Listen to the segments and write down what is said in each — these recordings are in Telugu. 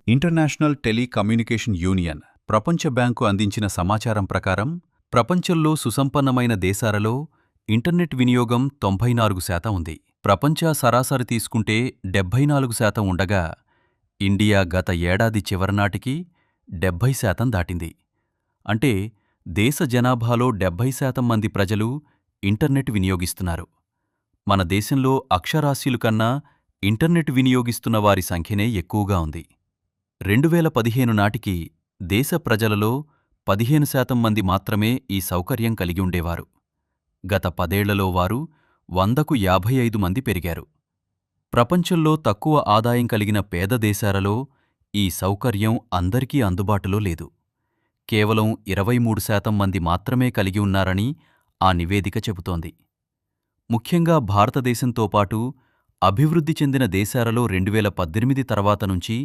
ఇంటర్నేషనల్ టెలికమ్యూనికేషన్ యూనియన్ ప్రపంచ బ్యాంకు అందించిన సమాచారం ప్రకారం ప్రపంచంలో సుసంపన్నమైన దేశాలలో ఇంటర్నెట్ వినియోగం 94% ఉంది. ప్రపంచ సరాసరి తీసుకుంటే 74% ఉండగా ఇండియా గత ఏడాది చివరినాటికి 70% దాటింది. అంటే దేశ జనాభాలో 70% మంది ప్రజలు ఇంటర్నెట్ వినియోగిస్తున్నారు. మన దేశంలో అక్షరాస్యులు కన్నా ఇంటర్నెట్ వినియోగిస్తున్న వారి సంఖ్యనే ఎక్కువగా ఉంది. 2015 నాటికి దేశ ప్రజలలో 15% మంది మాత్రమే ఈ సౌకర్యం కలిగి ఉండేవారు. గత 10 ఏళ్లలో వారు 100కు 55 మంది పెరిగారు. ప్రపంచంలో తక్కువ ఆదాయం కలిగిన పేద దేశాలలో ఈ సౌకర్యం అందరికీ అందుబాటులో లేదు. కేవలం 23% మంది మాత్రమే కలిగి ఉన్నారని ఆ నివేదిక చెబుతోంది. ముఖ్యంగా భారతదేశంతో పాటు అభివృద్ధి చెందిన దేశాలలో 2018 తర్వాత నుంచి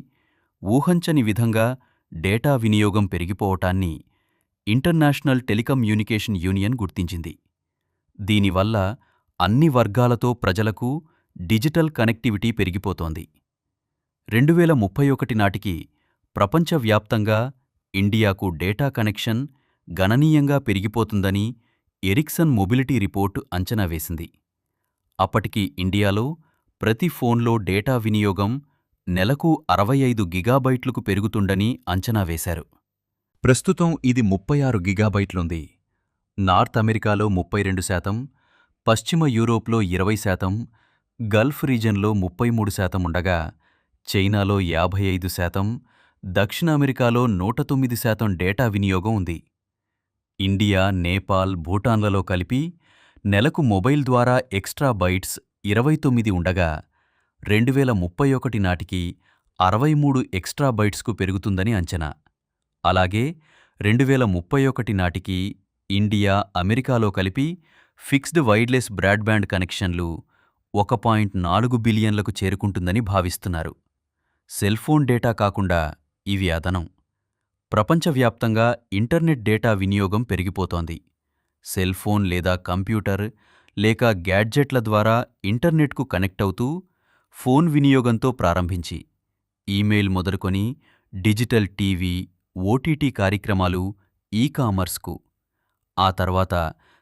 ఊహంచని విధంగా డేటా వినియోగం పెరిగిపోవటాన్ని ఇంటర్నేషనల్ టెలికమ్యూనికేషన్ యూనియన్ గుర్తించింది. దీనివల్ల అన్ని వర్గాలతో ప్రజలకు డిజిటల్ కనెక్టివిటీ పెరిగిపోతోంది. 2031 నాటికి ప్రపంచవ్యాప్తంగా ఇండియాకు డేటా కనెక్షన్ గణనీయంగా పెరిగిపోతుందని ఎరిక్సన్ మొబిలిటీ రిపోర్ట్ అంచనా వేసింది. అప్పటికి ఇండియాలో ప్రతి ఫోన్లో డేటా వినియోగం నెలకు 65 గిగాబైట్లకు పెరుగుతుందని అంచనా వేశారు. ప్రస్తుతం ఇది 36 గిగాబైట్లుంది. నార్త్ అమెరికాలో 32%, పశ్చిమ యూరోప్లో 20%, గల్ఫ్ రీజన్లో 33% ఉండగా చైనాలో 55%, దక్షిణ అమెరికాలో 109% డేటా వినియోగం ఉంది. ఇండియా, నేపాల్, భూటాన్లలో కలిపి నెలకు మొబైల్ ద్వారా ఎక్స్ట్రా బైట్స్ 29 ఉండగా 2031 నాటికి 63 ఎక్స్ట్రా బైట్స్కు పెరుగుతుందని అంచనా. అలాగే 2031 నాటికి ఇండియా, అమెరికాలో కలిపి ఫిక్స్డ్ వైర్లెస్ బ్రాడ్బ్యాండ్ కనెక్షన్లు 1.4 బిలియన్లకు చేరుకుంటుందని భావిస్తున్నారు. సెల్ఫోన్ డేటా కాకుండా ఇవి అదనం. ప్రపంచవ్యాప్తంగా ఇంటర్నెట్ డేటా వినియోగం పెరిగిపోతోంది. సెల్ఫోన్ లేదా కంప్యూటర్ లేక గ్యాడ్జెట్ల ద్వారా ఇంటర్నెట్కు కనెక్ట్ అవుతూ ఫోన్ వినియోగంతో ప్రారంభించి ఈమెయిల్ మొదలుకొని డిజిటల్ టీవీ, ఓటీటీ కార్యక్రమాలు, ఈ-కామర్స్కు, ఆ తర్వాత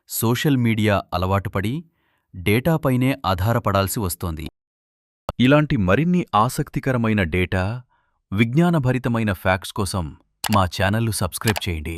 సోషల్ మీడియా అలవాటుపడి డేటాపైనే ఆధారపడాల్సి వస్తోంది. ఇలాంటి మరిన్ని ఆసక్తికరమైన డేటా, విజ్ఞానభరితమైన ఫ్యాక్ట్స్ కోసం మా ఛానల్ను సబ్స్క్రైబ్ చేయండి.